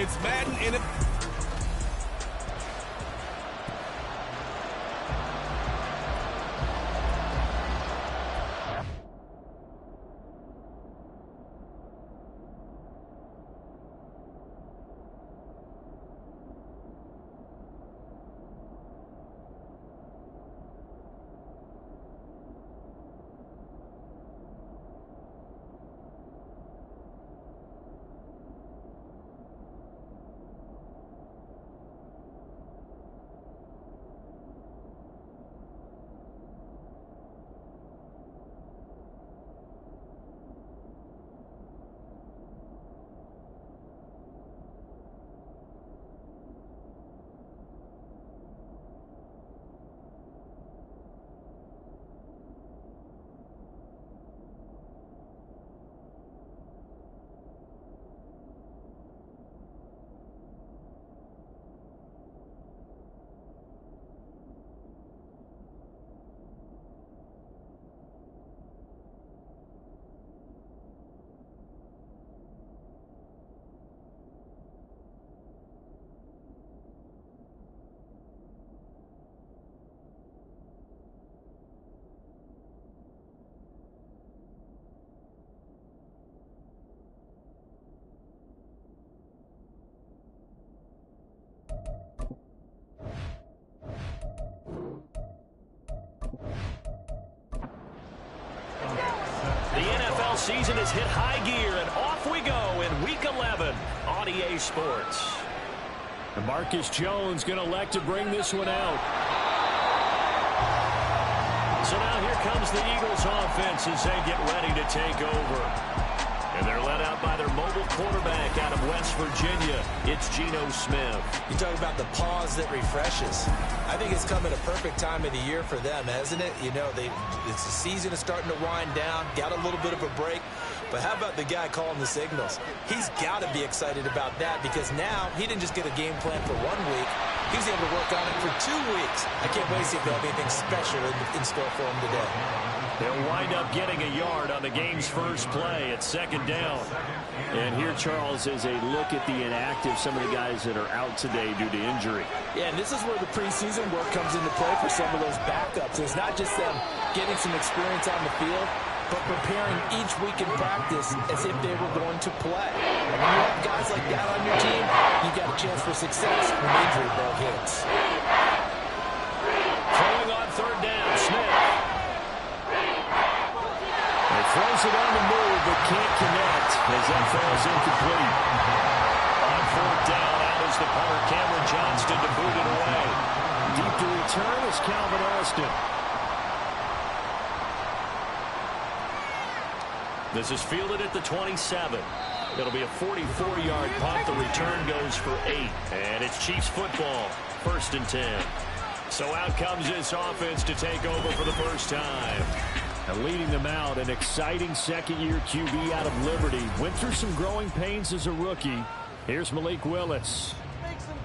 It's Madden in it. The NFL season has hit high gear, and off we go in Week 11 on EA Sports. And Marcus Jones going to elect to bring this one out. So now here comes the Eagles offense as they get ready to take over. And they're led out by their mobile quarterback out of West Virginia. It's Geno Smith. You talk about the pause that refreshes. I think it's come at a perfect time of the year for them, hasn't it? You know, it's the season is starting to wind down, got a little bit of a break. But how about the guy calling the signals? He's got to be excited about that because now he didn't just get a game plan for 1 week. He was able to work on it for 2 weeks. I can't wait to see if they'll have anything special in store for him today. They'll wind up getting a yard on the game's first play at second down. And here, Charles, is a look at the inactive, some of the guys that are out today due to injury. Yeah, and this is where the preseason work comes into play for some of those backups. It's not just them getting some experience on the field, but preparing each week in practice as if they were going to play. And when you have guys like that on your team, you've got a chance for success when the injury bug hits. Throwing on third down, Smith. Throws it on the move, but can't connect as that falls incomplete. On fourth down, out is the punter, Cameron Johnston, to boot it away. Deep to return is Calvin Austin. This is fielded at the 27. It'll be a 44-yard punt. The return goes for 8. And it's Chiefs football, 1st and 10. So out comes this offense to take over for the first time. And leading them out, an exciting second-year QB out of Liberty. Went through some growing pains as a rookie. Here's Malik Willis.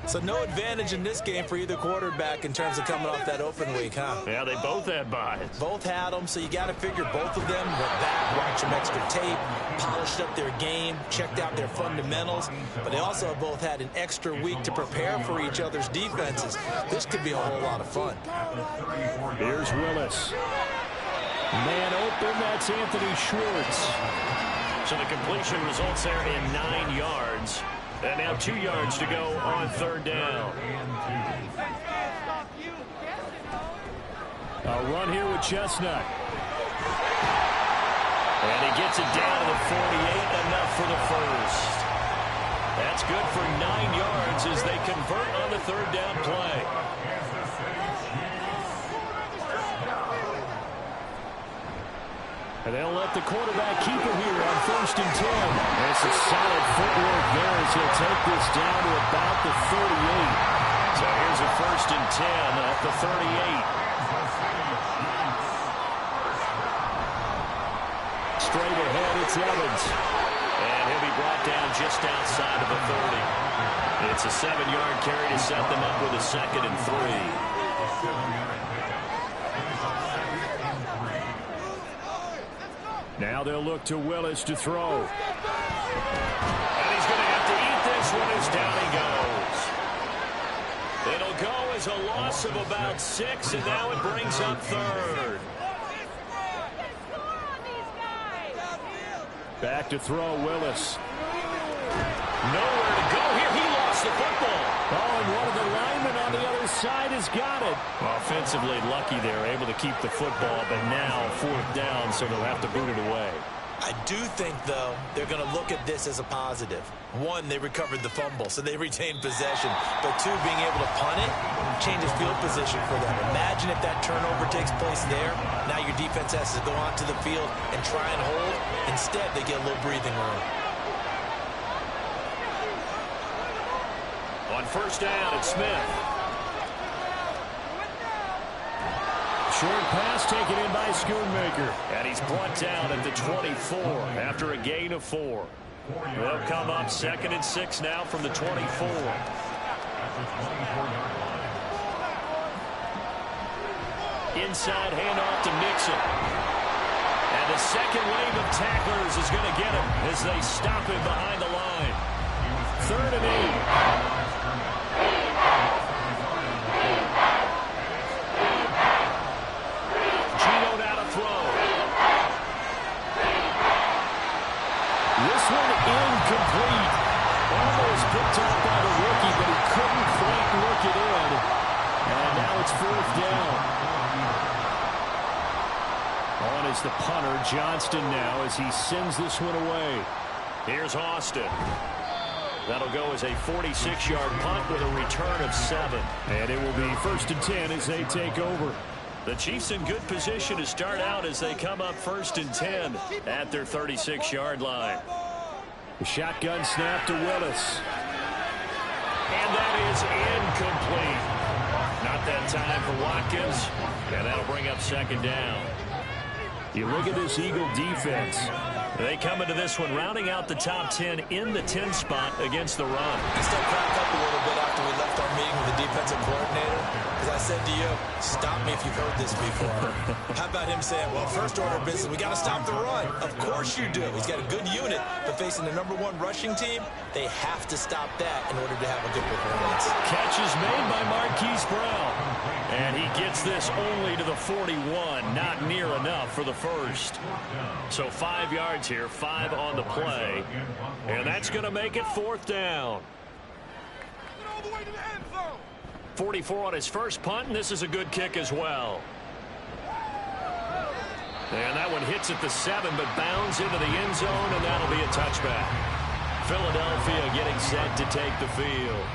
So no advantage in this game for either quarterback in terms of coming off that open week, huh? Yeah, they both had buys. Both had them, so you got to figure both of them went back, watched some extra tape, polished up their game, checked out their fundamentals. But they also have both had an extra week to prepare for each other's defenses. This could be a whole lot of fun. Here's Willis. Man open, that's Anthony Schwartz. So the completion results there in 9 yards. And now 2 yards to go on third down. A run here with Chestnut. And he gets it down to the 48, enough for the first. That's good for 9 yards as they convert on the third down play. And they'll let the quarterback keep it here on 1st and 10. That's a solid footwork there as he'll take this down to about the 38. So here's a 1st and 10 at the 38. Straight ahead, it's Evans. And he'll be brought down just outside of the 30. It's a 7-yard carry to set them up with a 2nd and 3. Now they'll look to Willis to throw. And he's going to have to eat this one as down he goes. It'll go as a loss of about 6, and now it brings up third. Back to throw, Willis. Nowhere to go here. He lost the football. Oh, and one of the linemen on the other side has got it. Offensively lucky they're able to keep the football, but now 4th down, so they'll have to boot it away. I do think, though, they're going to look at this as a positive. 1, they recovered the fumble, so they retained possession. But 2, being able to punt it changes field position for them. Imagine if that turnover takes place there. Now your defense has to go onto the field and try and hold. Instead, they get a little breathing room. On 1st down, it's Smith. Short pass taken in by Schoonmaker. And he's brought down at the 24 after a gain of 4. They'll come up 2nd and 6 now from the 24. Inside handoff to Mixon. And the second wave of tacklers is going to get him as they stop him behind the line. 3rd and 8. Incomplete. Almost picked up by the rookie, but he couldn't quite work it in. And now it's 4th down. On is the punter, Johnston now, as he sends this one away. Here's Austin. That'll go as a 46-yard punt with a return of 7. And it will be 1st and 10 as they take over. The Chiefs in good position to start out as they come up 1st and 10 at their 36-yard line. The shotgun snap to Willis. And that is incomplete. Not that time for Watkins. And that'll bring up 2nd down. You look at this Eagle defense. They come into this one rounding out the top 10 in the 10 spot against the run. I still cracked up a little bit after we left our meeting with the defensive coordinator. Because I said to you, stop me if you've heard this before. How about him saying, well, first order of business, we got to stop the run. Of course you do. He's got a good unit, but facing the #1 rushing team, they have to stop that in order to have a good performance. Catch is made by Marquise Brown. And he gets this only to the 41. Not near enough for the first. So 5 yards here, 5 on the play. And that's going to make it 4th down. 44 on his first punt, and this is a good kick as well. And that one hits at the 7, but bounds into the end zone, and that'll be a touchback. Philadelphia getting set to take the field.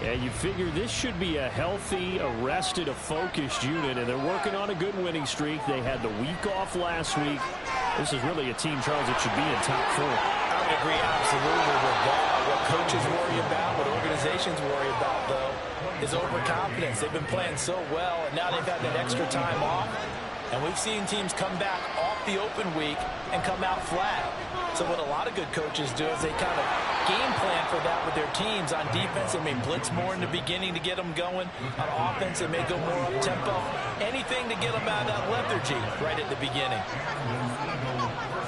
And you figure this should be a healthy, arrested, a focused unit, and they're working on a good winning streak. They had the week off last week. This is really a team, Charles, that should be in top 4. I would agree absolutely with that. What coaches worry about, what organizations worry about, though, is overconfidence. They've been playing so well, and now they've had that extra time off. And we've seen teams come back off the open week and come out flat. So what a lot of good coaches do is they kind of game plan for that with their teams. On defense, they may blitz more in the beginning to get them going. On offense, they may go more up-tempo. Anything to get them out of that lethargy right at the beginning.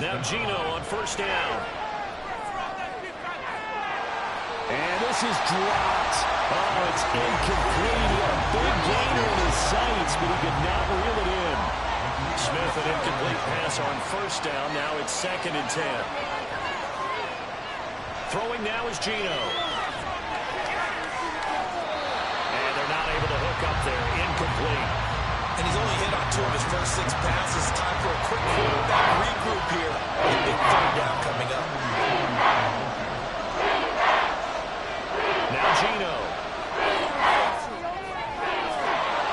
Now Geno on 1st down. And this is dropped. Oh, it's incomplete. He had a big gainer in his sights, but he could not reel it in. Smith, an incomplete pass on 1st down. Now it's 2nd and 10. Throwing now is Geno. And they're not able to hook up there. Incomplete. And he's only hit on 2 of his first 6 passes. Time for a quick quarterback regroup here. A big 3rd down coming up. Now Geno.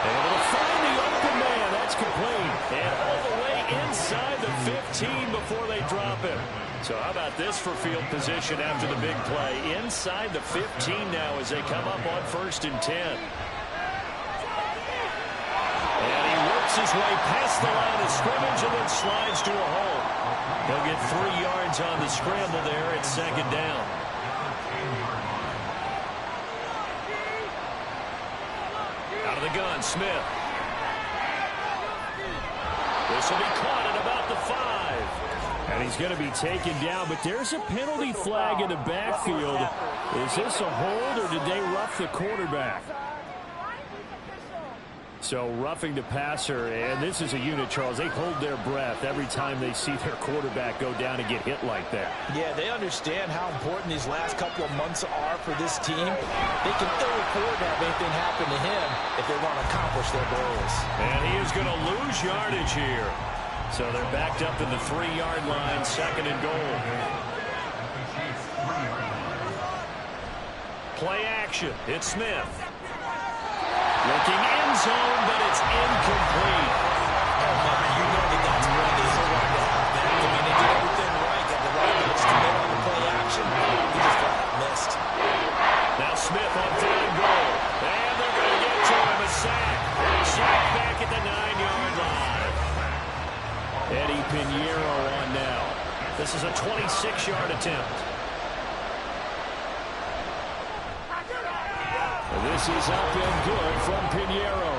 Able to find the open man. That's complete. And all the way inside the 15 before they drop him. So how about this for field position after the big play? Inside the 15 now as they come up on 1st and 10. And he works his way past the line of scrimmage and then slides to a hole. He'll get 3 yards on the scramble there at 2nd down. Out of the gun, Smith. This will be caught at about the 5. And he's going to be taken down, but there's a penalty flag in the backfield. Is this a hold, or did they rough the quarterback? So roughing the passer, and this is a unit, Charles. They hold their breath every time they see their quarterback go down and get hit like that. Yeah, they understand how important these last couple of months are for this team. They can ill afford to have anything happen to him if they want to accomplish their goals. And he is going to lose yardage here. So they're backed up in the 3-yard line, second and goal. Play action. It's Smith. Looking end zone, but it's incomplete. Oh, man, you know that's one they so want to have, man. I mean, they did everything right. Got the right guys to commit on the play action. He just got missed. Now Smith on third and goal. And they're going to get to him. A sack. Sack back at the 9-yard line. Eddie Pinheiro on now. This is a 26-yard attempt. This is up and good from Pinheiro.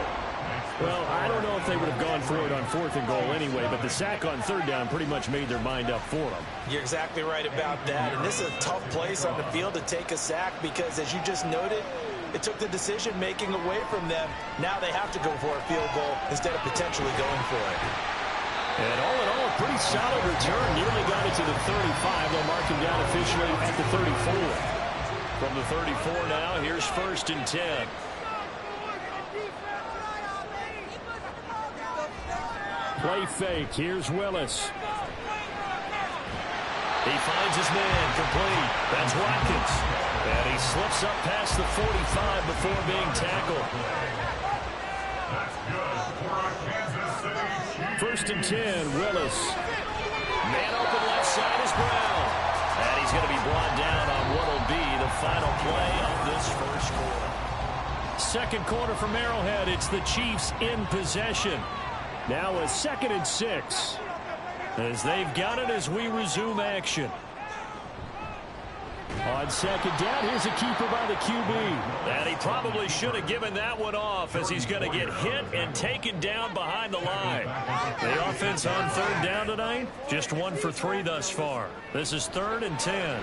Well, I don't know if they would have gone for it on 4th and goal anyway, but the sack on 3rd down pretty much made their mind up for them. You're exactly right about that. And this is a tough place on the field to take a sack because, as you just noted, it took the decision-making away from them. Now they have to go for a field goal instead of potentially going for it. And all in all, a pretty solid return. Nearly got it to the 35. They'll mark him down officially at the 34. From the 34 now, here's 1st and 10. Play fake. Here's Willis. He finds his man, complete. That's Watkins. And he slips up past the 45 before being tackled. 1st and 10, Willis. Man open left side is Brown. And he's going to be brought down on what will be the final play of this first quarter. Second quarter from Arrowhead. It's the Chiefs in possession. Now a 2nd and 6. As they've got it as we resume action. On 2nd down, here's a keeper by the QB. And he probably should have given that one off as he's going to get hit and taken down behind the line. The offense on 3rd down tonight, just 1 for 3 thus far. This is 3rd and 10. That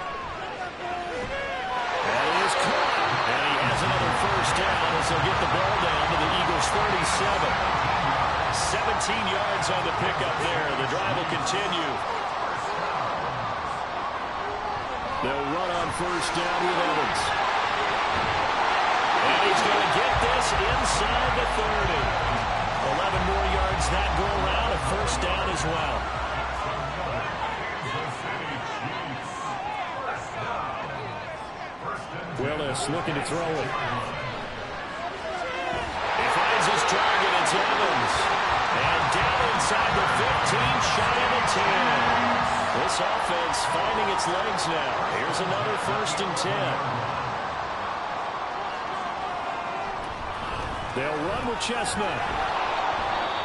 is caught. And he has another 1st down as they'll get the ball down to the Eagles' 37. 17 yards on the pickup there. The drive will continue. They'll run on 1st down with Evans. And he's going to get this inside the 30. 11 more yards that go around, a 1st down as well. Willis looking to throw it. He finds his target. It's Evans. And down inside the 15, shy of the 10. This offense finding its legs now. Here's another 1st and 10. They'll run with Chestnut.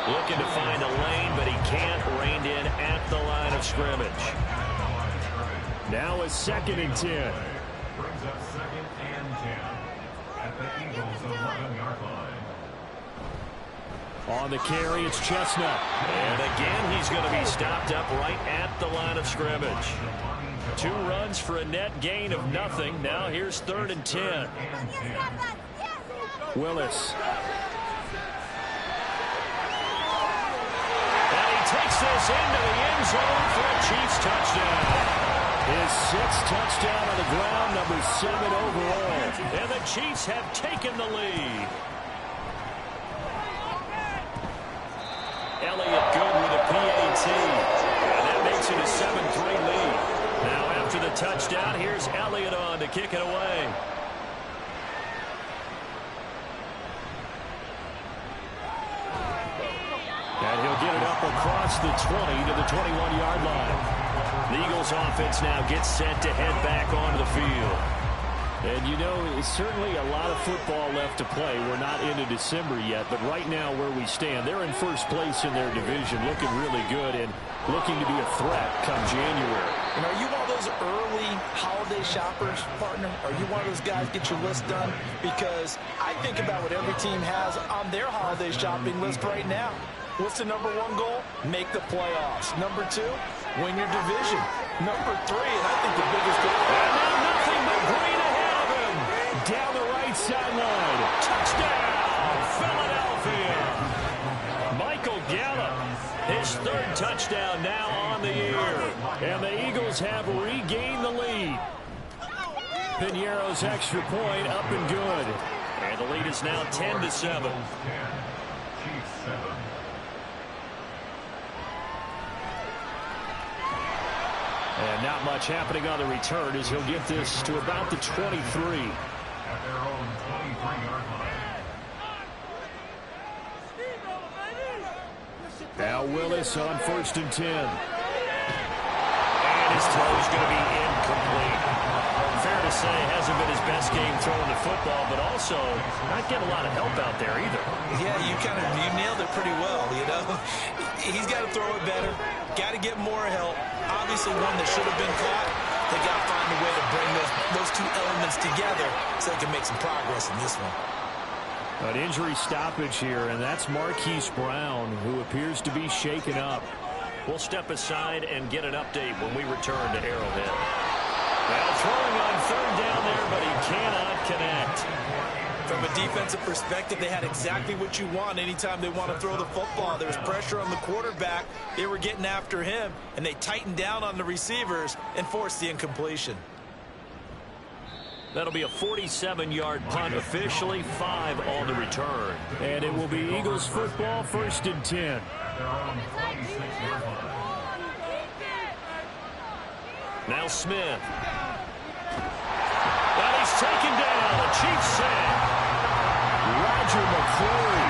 Looking to find a lane, but he can't. Reined in at the line of scrimmage. Now a 2nd and 10. Brings up 2nd and 10 at the Eagles' 11-yard line. On the carry, it's Chestnut. And again, he's going to be stopped up right at the line of scrimmage. 2 runs for a net gain of nothing. Now here's 3rd and 10. Willis. And he takes this into the end zone for a Chiefs touchdown. His 6th touchdown on the ground, number 7 overall. And the Chiefs have taken the lead. Elliott good with a PAT. And that makes it a 7-3 lead. Now after the touchdown, here's Elliott on to kick it away. And he'll get it up across the 20 to the 21-yard line. The Eagles offense now gets set to head back onto the field. And, you know, it's certainly a lot of football left to play. We're not into December yet, but right now where we stand, they're in 1st place in their division, looking really good and looking to be a threat come January. And are you one of those early holiday shoppers, partner? Are you one of those guys get your list done? Because I think about what every team has on their holiday shopping list right now. What's the number 1 goal? Make the playoffs. Number 2, win your division. Number 3, and I think the biggest goal. And now nothing but green ahead of him. Down the right sideline. Touchdown, Philadelphia. Michael Gallup, his 3rd touchdown now on the year. And the Eagles have regained the lead. Piñeiro's extra point up and good. And the lead is now 10-7. Chiefs 7. And not much happening on the return as he'll get this to about the 23. At their own 23-yard line. Now Willis on 1st and 10. And his throw is going to be incomplete. Fair to say, hasn't been his best game throwing the football, but also not getting a lot of help out there either. Yeah, you nailed it pretty well, you know. He's got to throw it better. Got to get more help. Obviously one that should have been caught. They got to find a way to bring those two elements together so they can make some progress in this one. An injury stoppage here, and that's Marquise Brown, who appears to be shaken up. We'll step aside and get an update when we return to Arrowhead. Well, throwing on 3rd down there, but he cannot connect. From a defensive perspective, they had exactly what you want anytime they want to throw the football. There was pressure on the quarterback. They were getting after him, and they tightened down on the receivers and forced the incompletion. That'll be a 47-yard punt, officially 5 on the return. And it will be Eagles football, 1st and 10. At their own 26-yard line. Now Smith. And he's taken down. A Chiefs sack. Roger McCrory.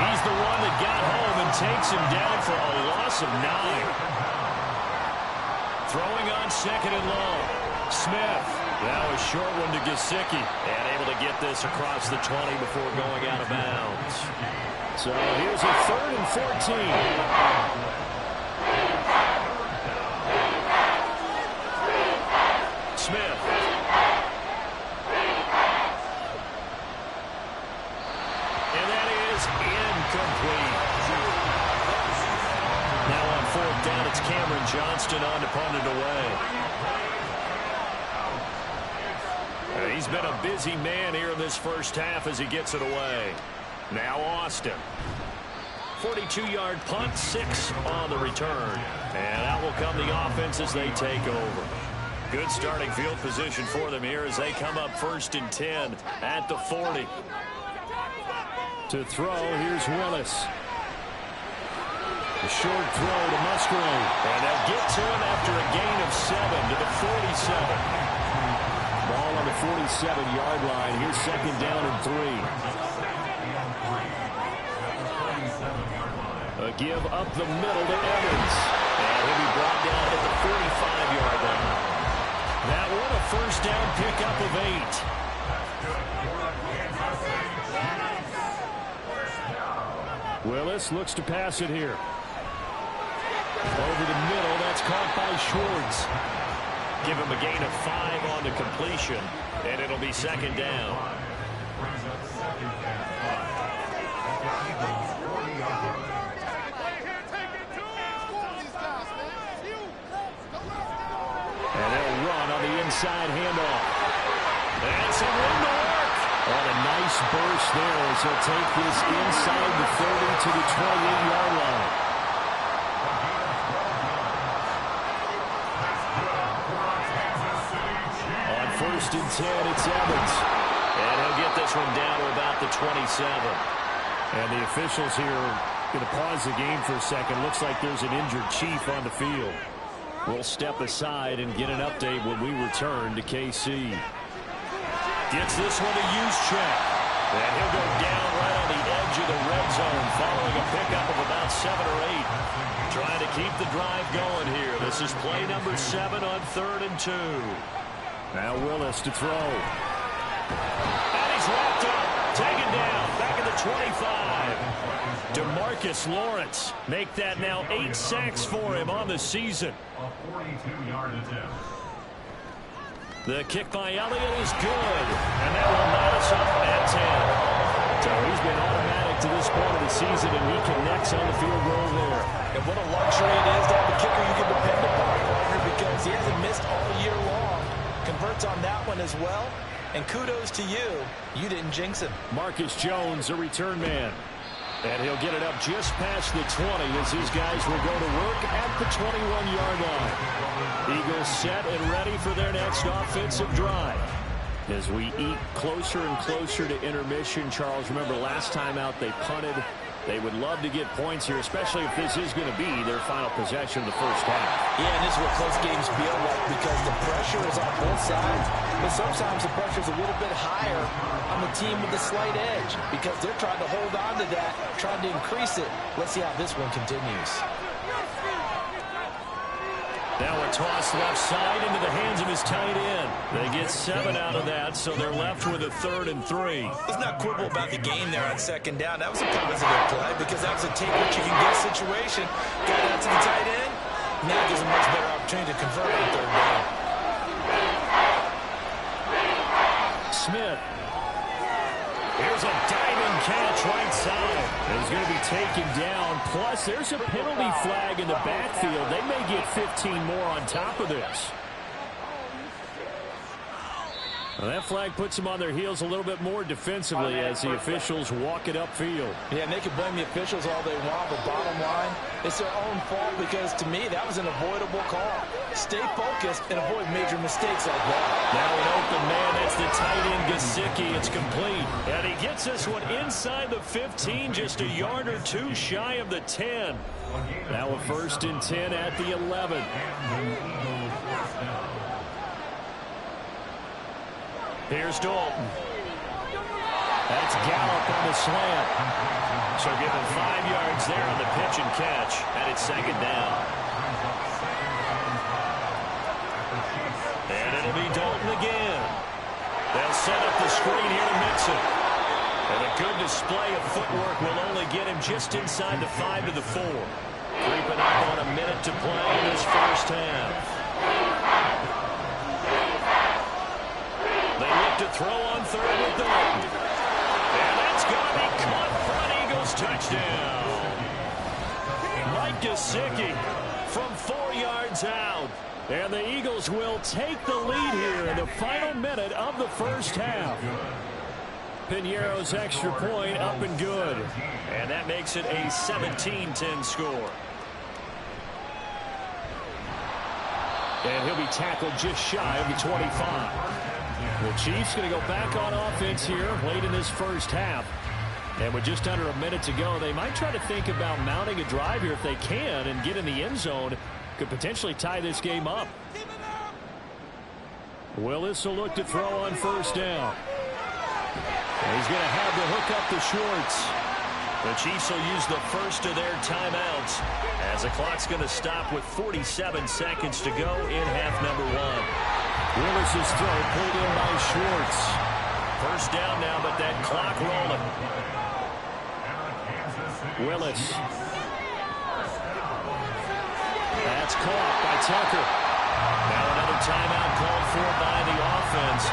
He's the one that got home and takes him down for a loss of 9. Throwing on 2nd and long. Smith. Now a short one to Gesicki. And able to get this across the 20 before going out of bounds. So here's a 3rd and 14. Smith. And that is incomplete. Now on 4th down, it's Cameron Johnston on to punt it away. He's been a busy man here in this first half as he gets it away. Now Austin. 42-yard punt, 6 on the return. And out will come the offense as they take over. Good starting field position for them here as they come up 1st and 10 at the 40. To throw, here's Willis. A short throw to Musgrave. And they'll get to him after a gain of 7 to the 47. Ball on the 47-yard line. Here's 2nd down and 3. A give up the middle to Evans. And he'll be brought down at the 45-yard line. That one a 1st down pickup of 8. Willis looks to pass it here. Over the middle, that's caught by Schwartz. Give him a gain of 5 on the completion, and it'll be 2nd down. And they'll run on the inside handoff. And some room to work. And a nice burst there as he'll take this inside the 30 to the 28-yard line. On 1st and 10, it's Evans. And he'll get this one down to about the 27. And the officials here are going to pause the game for a second. Looks like there's an injured Chief on the field. We'll step aside and get an update when we return to KC. Gets this one to Juszczyk. And he'll go down right on the edge of the red zone following a pickup of about 7 or 8. Trying to keep the drive going here. This is play number 7 on 3rd and 2. Now Willis to throw. And he's wrapped up. Taken down. Back at the 25. DeMarcus Lawrence. Make that now 8 sacks for him on the season. A 42-yard attempt. The kick by Elliott is good. And that will knot us up at 10. So he's been automatic to this point of the season, and he connects on the field goal there. And what a luxury it is to have a kicker you can depend upon, partner, because he hasn't missed all year long. Converts on that one as well. And kudos to you. You didn't jinx him. Marcus Jones, a return man. And he'll get it up just past the 20 as his guys will go to work at the 21-yard line. Eagles set and ready for their next offensive drive. As we eat closer and closer to intermission, Charles, remember last time out they punted. They would love to get points here, especially if this is going to be their final possession of the first half. Yeah, and this is what close games feel like because the pressure is on both sides. But sometimes the pressure is a little bit higher on the team with the slight edge because they're trying to hold on to that, trying to increase it. Let's see how this one continues. Now a toss left side into the hands of his tight end. They get 7 out of that, so they're left with a 3rd and 3. Let's not quibble about the game there on 2nd down. That was a positive play because that was a take what you can get situation. Got it out to the tight end. Now gives a much better opportunity to convert on 3rd down. Smith. Here's a diving catch right side. He's going to be taken down. Plus, there's a penalty flag in the backfield. They may get 15 more on top of this. Well, that flag puts them on their heels a little bit more defensively as the officials walk it upfield. Yeah, and they can blame the officials all they want, but bottom line, it's their own fault because, to me, that was an avoidable call. Stay focused and avoid major mistakes like that. Now an open man, that's the tight end, Gesicki. It's complete. And he gets this one inside the 15, just a yard or two shy of the 10. Now a 1st and 10 at the 11. Here's Dalton. That's Gallup on the slant. So give him 5 yards there on the pitch and catch. And it's 2nd down. And it'll be Dalton again. They'll set up the screen here to Mixon. And a good display of footwork will only get him just inside the 5 to the 4. Creeping up on a minute to play in this first half. They look to throw on 3rd with Dalton. And that's going to be caught for an Eagles touchdown. Mike Gesicki from 4 yards out. And the Eagles will take the lead here in the final minute of the first half. Piñeiro's extra point up and good. And that makes it a 17-10 score. And he'll be tackled just shy of the 25. The Chiefs going to go back on offense here late in this first half. And with just under a minute to go, they might try to think about mounting a drive here if they can and get in the end zone. Could potentially tie this game up. Willis will look to throw on 1st down. And he's going to have to hook up the Schwartz. The Chiefs will use the first of their timeouts as the clock's going to stop with 47 seconds to go in half number 1. Willis's throw pulled in by Schwartz. 1st down now, but that clock rolling. Willis. That's caught by Tucker. Now another timeout called for by the offense.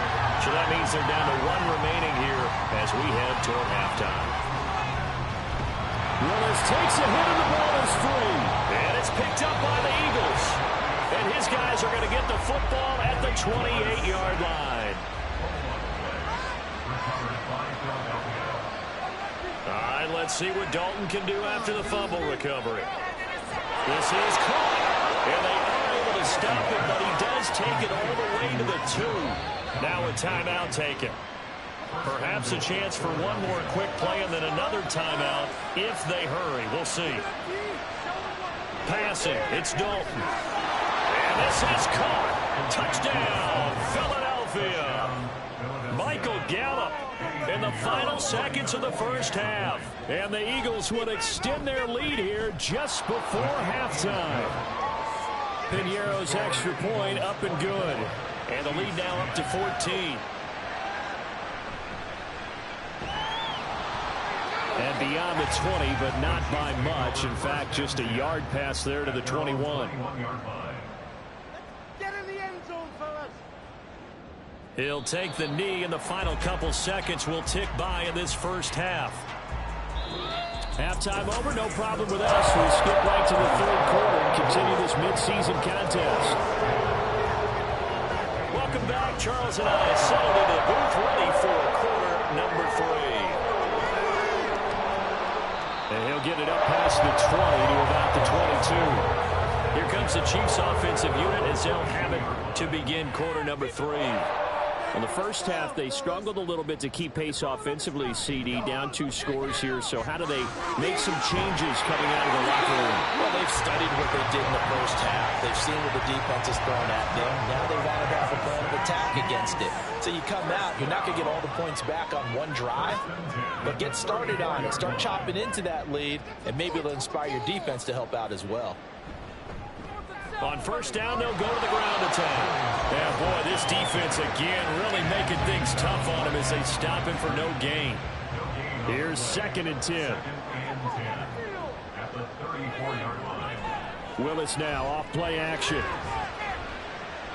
So that means they're down to 1 remaining here as we head toward halftime. Willis takes a hit and the ball is free. And it's picked up by the Eagles. And his guys are going to get the football at the 28-yard line. All right, let's see what Dalton can do after the fumble recovery. This is caught. And they are able to stop it, but he does take it all the way to the 2. Now a timeout taken. Perhaps a chance for one more quick play and then another timeout if they hurry. We'll see. Passing, it's Dalton. And this is caught. Touchdown, Philadelphia. Michael Gallup in the final seconds of the first half. And the Eagles would extend their lead here just before halftime. Piñeiro's extra point up and good. And the lead now up to 14. And beyond the 20, but not by much. In fact, just a yard pass there to the 21. Get in the end zone, fellas. He'll take the knee, and the final couple seconds will tick by in this first half. Halftime over, no problem with us. We'll skip right to the third quarter and continue this midseason contest. Welcome back. Charles and I settled into the booth ready for quarter number 3. And he'll get it up past the 20 to about the 22. Here comes the Chiefs offensive unit as they'll have it to begin quarter number 3. In the first half, they struggled a little bit to keep pace offensively, CD, down 2 scores here. So how do they make some changes coming out of the locker room? Well, they've studied what they did in the first half. They've seen what the defense has thrown at them. Now they want to have a plan of attack against it. So you come out, you're not going to get all the points back on one drive, but get started on it. Start chopping into that lead, and maybe it'll inspire your defense to help out as well. On first down, they'll go to the ground attack. Yeah, boy, this defense again really making things tough on him as they stop him for no gain. Here's 2nd and 10. At the 34-yard line. Willis now off play action.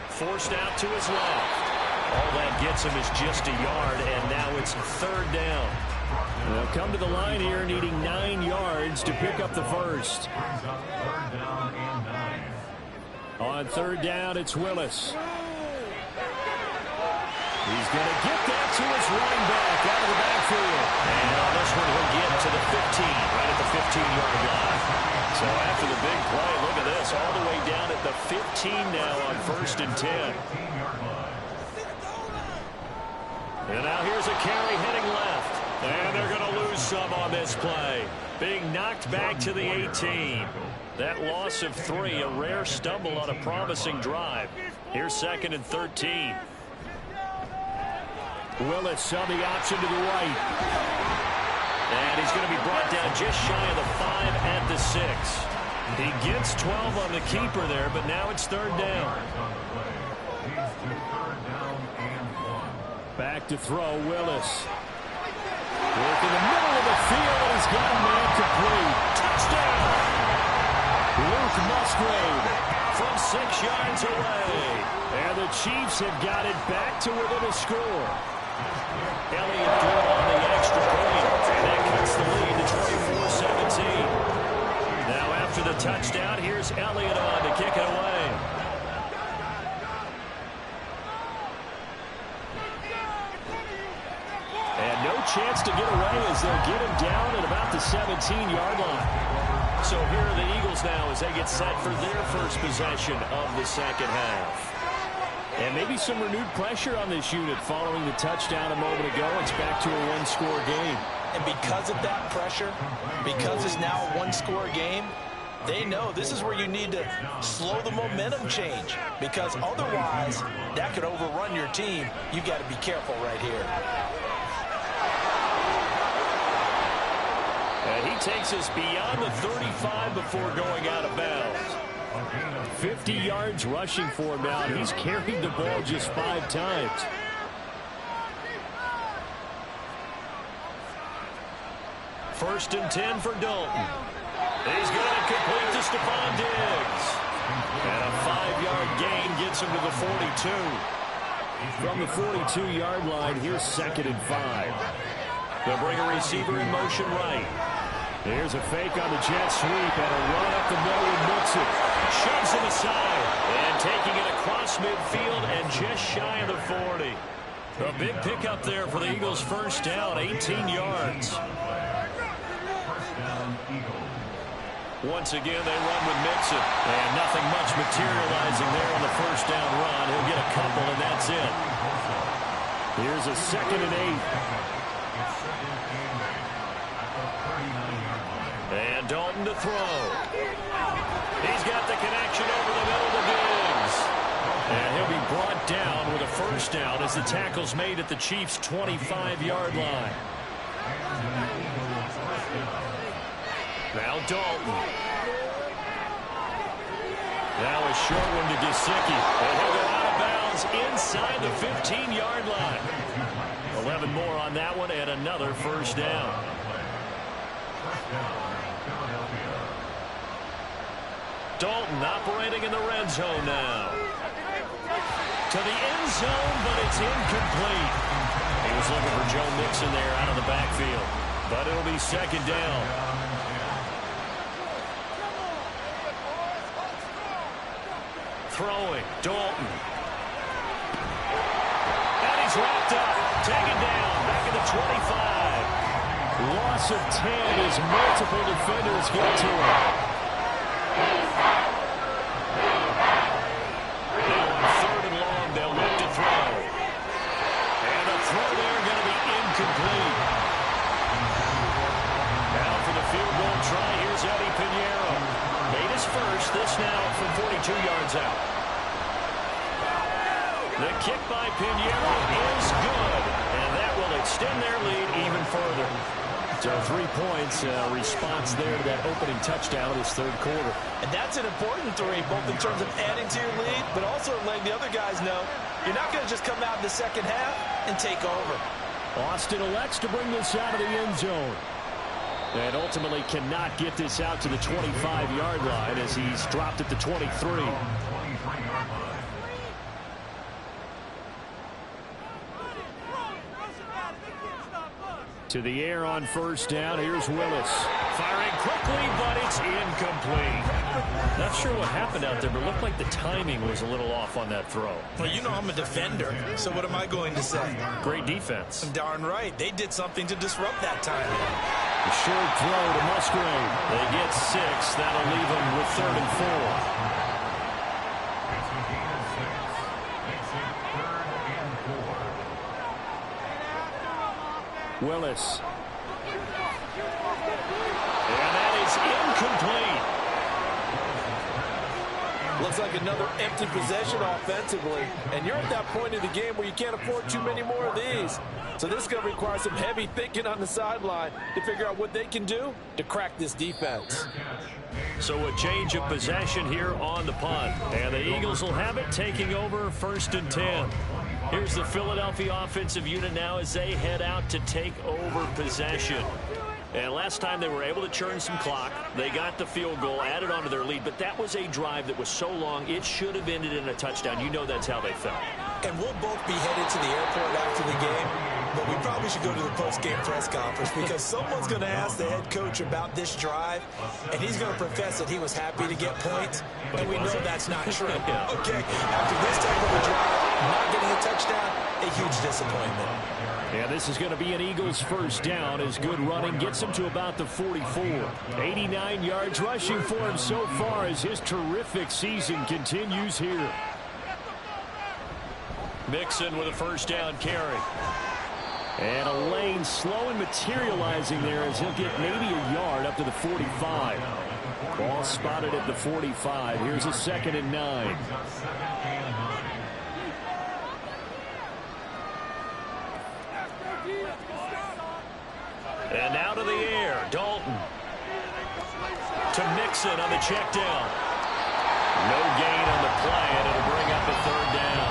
Forced out to his left. All that gets him is just a yard, and now it's 3rd down. They'll come to the line here needing 9 yards to pick up the first. Brings up 3rd down and 9. On 3rd down, it's Willis. He's going to get that to his running back out of the backfield. And on this one, he'll get to the 15, right at the 15-yard line. So after the big play, look at this, all the way down at the 15 now on 1st and 10. 15-yard line. And now here's a carry heading left. And they're going to lose some on this play. Being knocked back to the 18. That loss of 3, a rare stumble on a promising drive. Here's 2nd and 13. Willis on the option to the right. And he's going to be brought down just shy of the 5 at the 6. He gets 12 on the keeper there, but now it's 3rd down. Leads to 3rd down and 1. Back to throw, Willis. Work in the middle of the field, and he's got a man complete. Touchdown! Luke Musgrave From 6 yards away. And the Chiefs have got it back to within a score. Elliott threw on the extra point, and that cuts the lead to 24-17. Now after the touchdown, here's Elliott on to kick it away. And no chance to get away as they'll get him down at about the 17-yard line. So here are the Eagles now as they get set for their first possession of the second half. And maybe some renewed pressure on this unit following the touchdown a moment ago. It's back to a one-score game. And because of that pressure, because it's now a one-score game, they know this is where you need to slow the momentum change. Because otherwise, that could overrun your team. You've got to be careful right here. And he takes us beyond the 35 before going out of bounds. 50 yards rushing for him now. He's carried the ball just 5 times. First and 10 for Dalton. He's going to complete to Stephon Diggs. And a 5-yard gain gets him to the 42. From the 42-yard line, here's 2nd and 5. They'll bring a receiver in motion right. Here's a fake on the jet sweep and a run up the middle with Mixon. Shoves him aside. And taking it across midfield and just shy of the 40. A big pickup there for the Eagles' first down, 18 yards. Once again, they run with Mixon. And nothing much materializing there on the first down run. He'll get a couple, and that's it. Here's a 2nd and 8. And Dalton to throw. He's got the connection over the middle to Diggs. And he'll be brought down with a first down as the tackle's made at the Chiefs' 25-yard line. Now Dalton. Now a short one to Gesicki. And he'll go out of bounds inside the 15-yard line. 11 more on that one and another first down. Dalton operating in the red zone now. To the end zone, but it's incomplete. He was looking for Joe Mixon there out of the backfield. But it'll be 2nd down. throwing. Dalton. And he's wrapped up. Taken down. Back at the 25. Loss of 10 as multiple defenders get to him. Now on 3rd and long, they'll look to throw. And the throw there going to be incomplete. Now for the field goal try, here's Eddie Pinheiro. Made his first, this now from 42 yards out. The kick by Pinheiro is good, and that will extend their lead even further. So 3 points, response there to that opening touchdown of this 3rd quarter. And that's an important 3, both in terms of adding to your lead, but also letting the other guys know you're not going to just come out in the second half and take over. Austin elects to bring this out of the end zone. And ultimately cannot get this out to the 25-yard line as he's dropped at the 23. To the air on 1st down. Here's Willis. Firing quickly, but it's incomplete. Not sure what happened out there, but it looked like the timing was a little off on that throw. Well, you know I'm a defender, so what am I going to say? Great defense. Darn right. They did something to disrupt that timing. A short throw to Musgrave. They get 6. That'll leave them with 3rd and 4. It's a gain of 6. Makes it 3rd and 4. Willis. And that is incomplete. Looks like another empty possession offensively. And you're at that point in the game where you can't afford too many more of these. So this is going to require some heavy thinking on the sideline to figure out what they can do to crack this defense. So a change of possession here on the punt. And the Eagles will have it, taking over 1st and 10. Here's the Philadelphia offensive unit now as they head out to take over possession. And last time they were able to churn some clock. They got the field goal, added on to their lead, but that was a drive that was so long, it should have ended in a touchdown. You know that's how they felt. And we'll both be headed to the airport after the game, but we probably should go to the post-game press conference because someone's going to ask the head coach about this drive, and he's going to profess that he was happy to get points, and we know that's not true. Okay, after this type of a drive, not getting a touchdown, a huge disappointment. Yeah, this is going to be an Eagles 1st down as good running gets him to about the 44. 89 yards rushing for him so far as his terrific season continues here. Mixon with a 1st down carry. And a lane slow and materializing there as he'll get maybe a yard up to the 45. Ball spotted at the 45. Here's a 2nd and 9. And now to the air, Dalton. To Mixon on the check down. No gain on the play, and it'll bring up a 3rd down.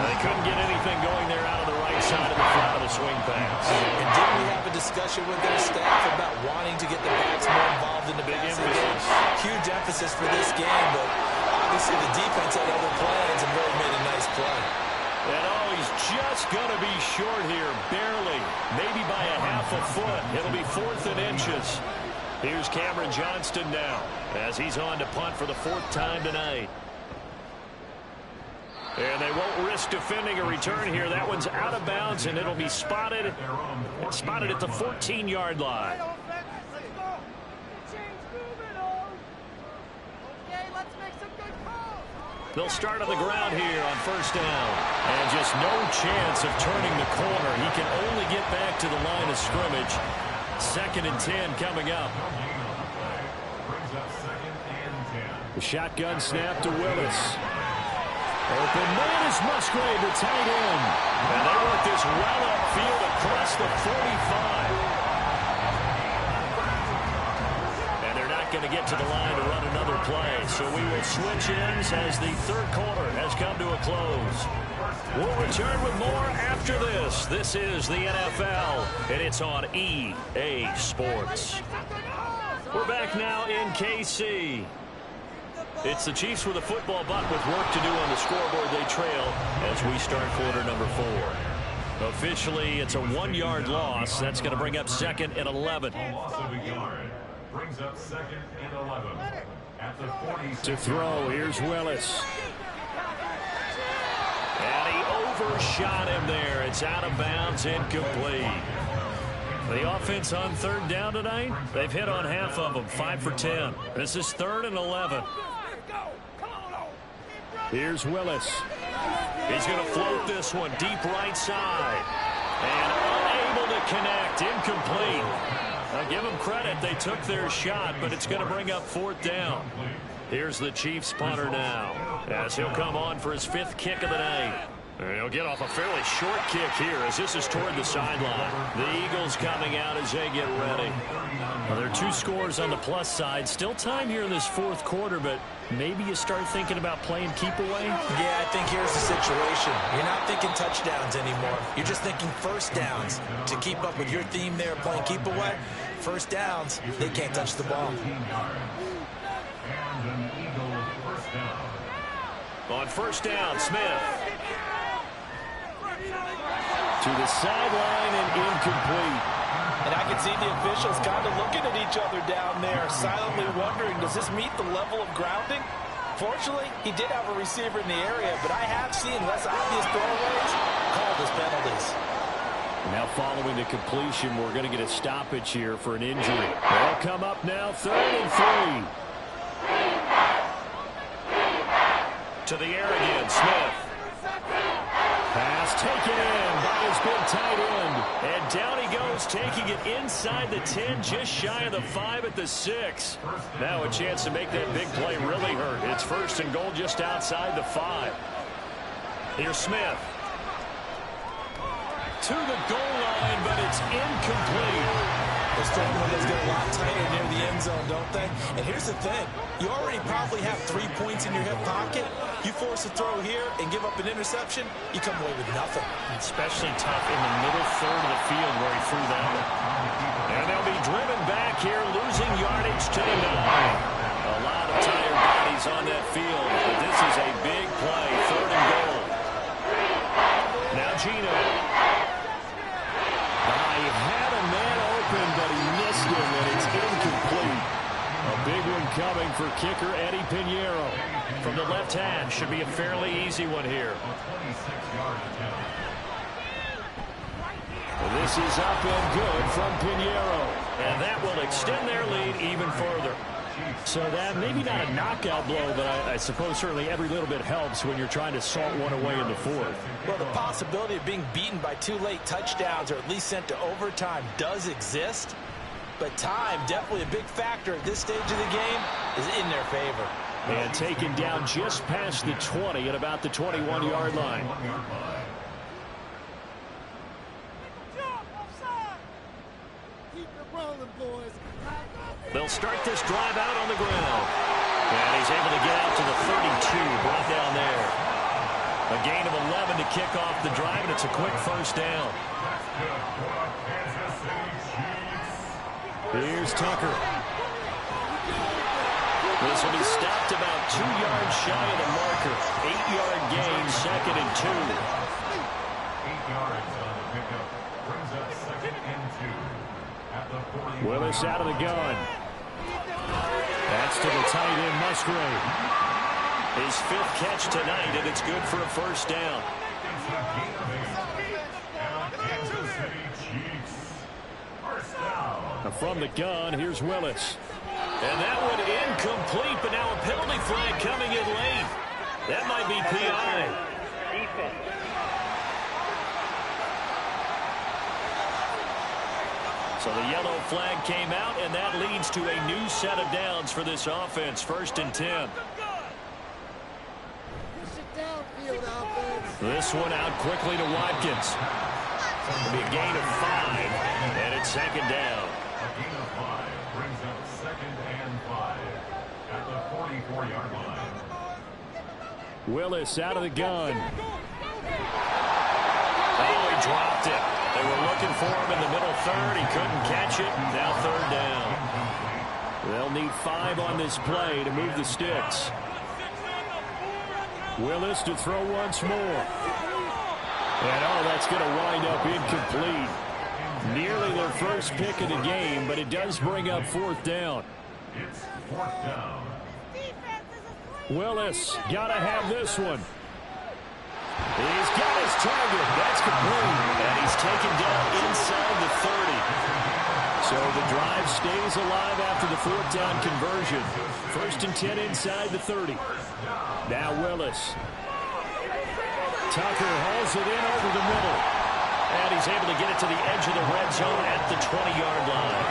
They couldn't get anything going there out of the right side of the front of the swing pass. And didn't we have a discussion with their staff about wanting to get the backs more involved in the passing game? Huge emphasis for this game, but obviously the defense had other plans and really made a nice play. And oh, he's just going to be short here, barely, maybe by a half a foot. It'll be 4th and inches. Here's Cameron Johnston now as he's on to punt for the 4th time tonight. And they won't risk defending a return here. That one's out of bounds, and it'll be spotted at the 14-yard line. They'll start on the ground here on 1st down. And just no chance of turning the corner. He can only get back to the line of scrimmage. 2nd and 10 coming up. The shotgun snap to Willis. Open man is Musgrave, the tight end. And they work this well upfield across the 45. And they're not going to get to the line to run another play. So we will switch ends as the 3rd quarter has come to a close. We'll return with more after this. This is the NFL, and it's on EA Sports. We're back now in KC. It's the Chiefs with a football, but with work to do on the scoreboard. They trail as we start quarter number 4. Officially, it's a 1-yard loss. That's going to bring up 2nd and 11. Loss of a yard brings up 2nd and 11. At the 46. To throw, here's Willis. They overshot him there. It's out of bounds, incomplete. The offense on third down tonight, they've hit on half of them, 5 for 10. This is 3rd and 11. Here's Willis. He's going to float this one deep right side. And unable to connect, incomplete. Now give them credit, they took their shot, but it's going to bring up 4th down. Here's the Chiefs punter now, as he'll come on for his 5th kick of the night. And he'll get off a fairly short kick here as this is toward the sideline. The Eagles coming out as they get ready. Well, there are 2 scores on the plus side. Still time here in this 4th quarter, but maybe you start thinking about playing keep away? Yeah, I think here's the situation. You're not thinking touchdowns anymore. You're just thinking first downs. To keep up with your theme there, playing keep away, first downs, they can't touch the ball. On first down, Smith. To the sideline and incomplete. And I can see the officials kind of looking at each other down there, silently wondering, does this meet the level of grounding? Fortunately, he did have a receiver in the area, but I have seen less obvious throwaways called as penalties. Now following the completion, we're going to get a stoppage here for an injury. They'll come up now, 3rd and 3. To the air again, Smith. Pass taken in by his big tight end. And down he goes, taking it inside the 10, just shy of the 5 at the 6. Now a chance to make that big play really hurt. It's 1st and goal just outside the 5. Here's Smith. To the goal line, but it's incomplete. They're starting to get a lot tighter near the end zone, don't they? And here's the thing. You already probably have 3 points in your hip pocket. You force a throw here and give up an interception, you come away with nothing. Especially tough in the middle third of the field where he threw that one. And they'll be driven back here, losing yardage to the 9. A lot of tired bodies on that field, but this is a big play, 3rd and goal. Now Gino. He had a man open, but he missed him, and it's incomplete. A big one coming for kicker Eddie Pinheiro. From the left hand, should be a fairly easy one here. This is up and good from Pinheiro. And that will extend their lead even further. So that maybe not a knockout blow, but I suppose certainly every little bit helps when you're trying to salt one away in the 4th. Well, the possibility of being beaten by 2 late touchdowns or at least sent to overtime does exist. But time, definitely a big factor at this stage of the game, is in their favor. And taken down just past the 20 at about the 21-yard line. They'll start this drive out on the ground. And he's able to get out to the 32, brought down there. A gain of 11 to kick off the drive, and it's a quick 1st down. Here's Tucker. This will be stopped about 2 yards shy of the marker. 8-yard gain, 2nd and 2. 8 yards on the pickup. Brings up 2nd and 2. At the 40. Willis out of the gun. That's to the tight end, Musgrave. His 5th catch tonight, and it's good for a 1st down. It's a gain of 8. And Kansas City Chiefs. 1st down. From the gun, here's Willis. And that one incomplete, but now a penalty flag coming in late. That might be PI. So the yellow flag came out, and that leads to a new set of downs for this offense. 1st and 10. This one out quickly to Watkins. It'll be a gain of 5, and it's 2nd down. A gain of 5 brings up 2nd and 5 at the 44-yard line. Willis out of the gun. Oh, he dropped it. They were looking for him in the middle 3rd. He couldn't catch it. Now 3rd down. They'll need 5 on this play to move the sticks. Willis to throw once more. And oh, that's going to wind up incomplete. Nearly their first pick of the game, but it does bring up 4th down. It's 4th down. Willis got to have this one. He's got his target. That's complete. And he's taken down inside the 30. So the drive stays alive after the fourth down conversion. 1st and 10 inside the 30. Now Willis. Tucker hauls it in over the middle. And he's able to get it to the edge of the red zone at the 20-yard line.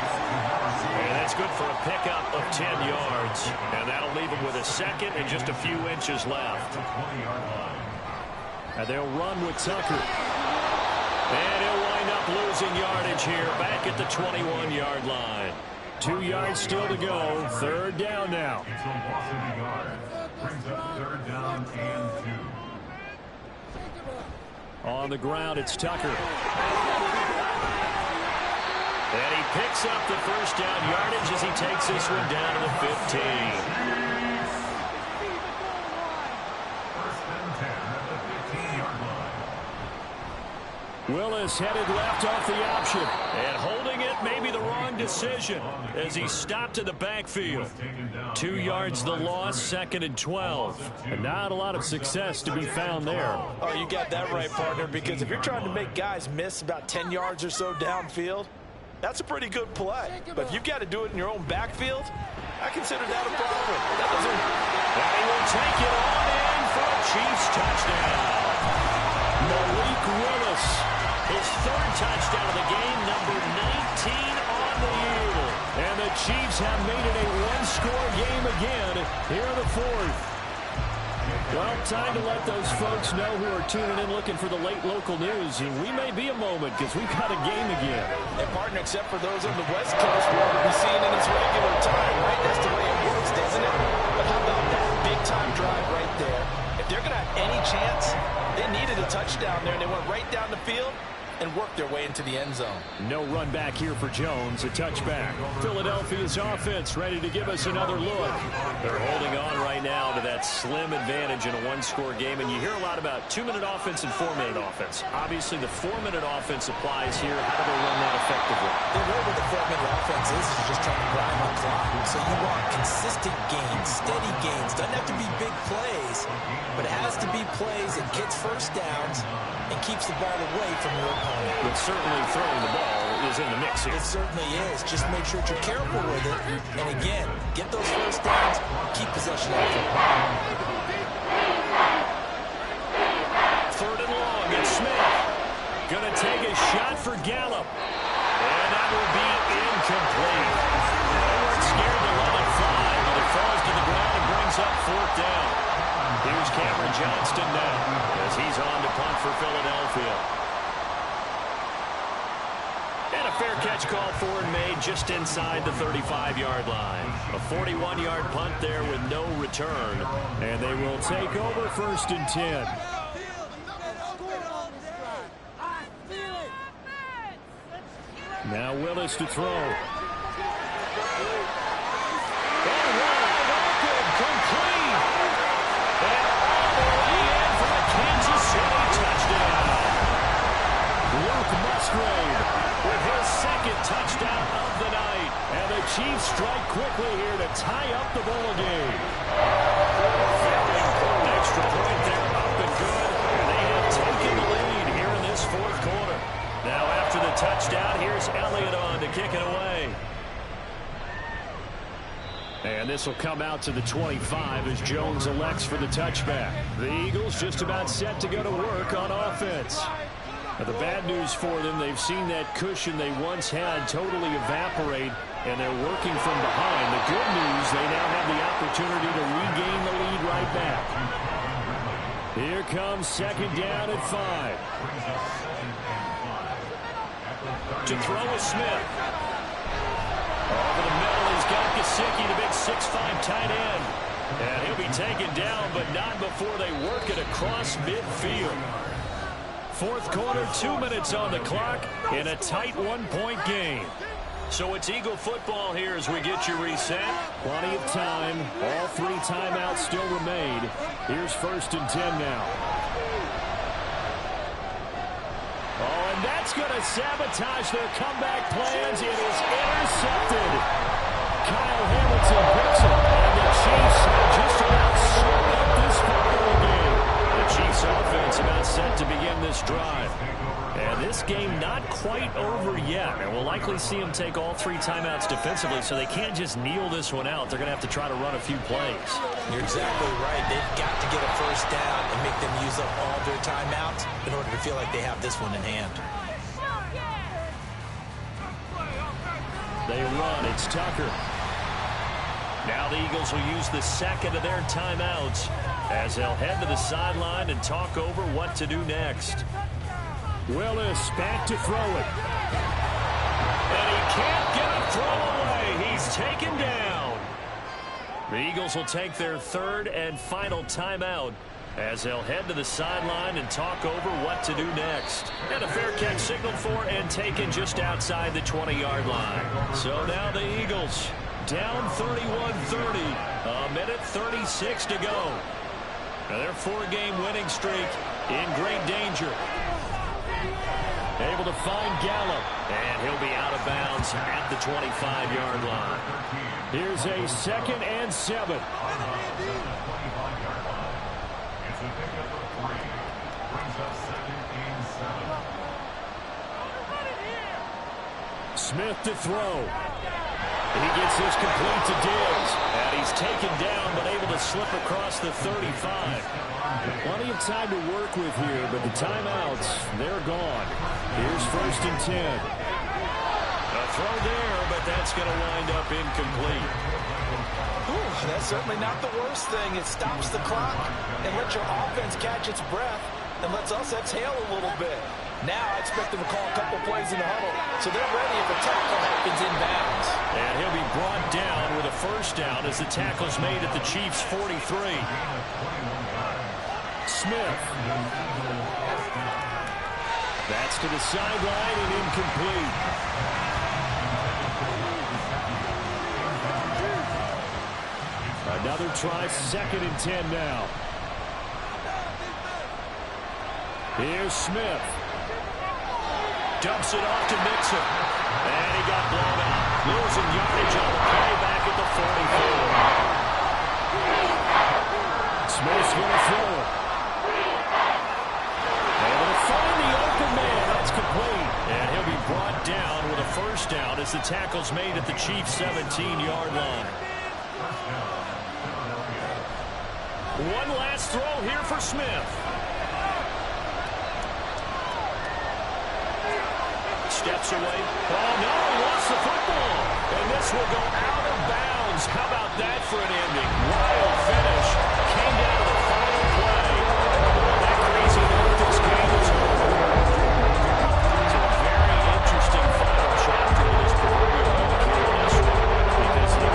And that's good for a pickup of 10 yards. And that'll leave him with a second and just a few inches left. And they'll run with Tucker. And he'll wind up losing yardage here back at the 21-yard line. 2 yards still to go. 3rd down now. Brings up 3rd down and 2. On the ground, it's Tucker. And he picks up the 1st down yardage as he takes this one down to the 15. 1st and 10 at the 15-yard line. Willis headed left off the option. And holding it may be the wrong decision as he stopped in the backfield. 2 yards the loss, 2nd and 12. And not a lot of success to be found there. Oh, you got that right, partner, because if you're trying to make guys miss about 10 yards or so downfield, that's a pretty good play. But if you've got to do it in your own backfield, I consider that a problem. That doesn't... And he will take it on in for a Chiefs touchdown. Malik Willis. His 3rd touchdown of the game, number 19 on the year. And the Chiefs have made it a one-score game again here in the 4th. Well, time to let those folks know who are tuning in looking for the late local news. And we may be a moment because we've got a game again. And, partner, except for those on the West Coast, we'll be seeing in its regular time, right? That's the way it works, doesn't it? But how about that big-time drive right there? If they're going to have any chance, they needed a touchdown there, and they went right down the field and worked their way into the end zone. No run back here for Jones. A touchback. Philadelphia's offense ready to give us another look. They're holding on right now to that slim advantage in a one-score game. And you hear a lot about 2-minute offense and 4-minute offense. Obviously, the 4-minute offense applies here. How do they run that effectively? The way with the 4-minute offense is just trying to grind the clock. So you want consistent gains, steady gains. Doesn't have to be big plays, but it has to be plays that gets first downs and keeps the ball away from your opponent. But certainly throwing the ball is in the mix here. It certainly is. Just make sure that you're careful with it. And again, get those first downs, keep possession of it. 3rd and long, and Smith gonna take a shot for Gallup. And that will be incomplete. They weren't scared to let it fly, but it falls to the ground and brings up 4th down. Here's Cameron Johnston now as he's on to punt for Philadelphia. And a fair catch call for and made just inside the 35-yard line. A 41-yard punt there with no return. And they will take over 1st and 10. Now Willis to throw. And wide open, complete. And all the way in for a Kansas City touchdown. Luke Musgrave With his 2nd touchdown of the night. And the Chiefs strike quickly here to tie up the ball game. Very important extra point there, up and good. And they have taken the lead here in this 4th quarter. Now after the touchdown, here's Elliott on to kick it away. And this will come out to the 25 as Jones elects for the touchback. The Eagles just about set to go to work on offense. Now the bad news for them, they've seen that cushion they once had totally evaporate, and they're working from behind. The good news, they now have the opportunity to regain the lead right back. Here comes 2nd down at 5. To throw with Smith. Over the middle, he's got Gesicki, the big 6'5" tight end. And he'll be taken down, but not before they work it across midfield. 4th quarter, 2 minutes on the clock in a tight 1-point game. So it's Eagle football here as we get you reset. Plenty of time. All 3 timeouts still remain. Here's 1st and 10 now. Oh, and that's going to sabotage their comeback plans. It is intercepted. Kyle Hamilton picks it, and the Chiefs have just about sewn up this football game. The Chiefs offense about likely see them take all 3 timeouts defensively, so they can't just kneel this one out. They're going to have to try to run a few plays. You're exactly right. They've got to get a first down and make them use up all their timeouts in order to feel like they have this one in hand. They run. It's Tucker. Now the Eagles will use the second of their timeouts as they'll head to the sideline and talk over what to do next. Willis back to throw it. And he can't get a throw away. He's taken down. The Eagles will take their third and final timeout as they'll head to the sideline and talk over what to do next. And a fair catch signaled for and taken just outside the 20-yard line. So now the Eagles down 31-30, a minute 36 to go. Now their 4-game winning streak in great danger. Able to find Gallup, and he'll be out of bounds at the 25-yard line. Here's a 2nd and 7. Smith to throw. He gets this complete to Diggs. And he's taken down, but able to slip across the 35. Plenty of time to work with here, but the timeouts, they're gone. Here's 1st and 10. A throw there, but that's going to wind up incomplete. Ooh, that's certainly not the worst thing. It stops the clock and lets your offense catch its breath and lets us exhale a little bit. Now I expect them to call a couple plays in the huddle, so they're ready if a tackle happens in bounds. And he'll be brought down with a first down as the tackle's made at the Chiefs' 43. Smith. That's to the sideline and incomplete. Another try, 2nd and 10 now. Here's Smith. Dumps it off to Mixon. And he got blown out. Losing yardage on the play back at the 44. Smith's going to throw it. Able to find the open man. That's complete. And he'll be brought down with a first down as the tackle's made at the Chiefs' 17-yard line. One last throw here for Smith. Steps away. Oh, no, he lost the football. And this will go out of bounds. How about that for an ending? Wild finish. Came down to the final play. That crazy note, this game is over. It's a very interesting final chapter of this proverbial book here in this one. Because the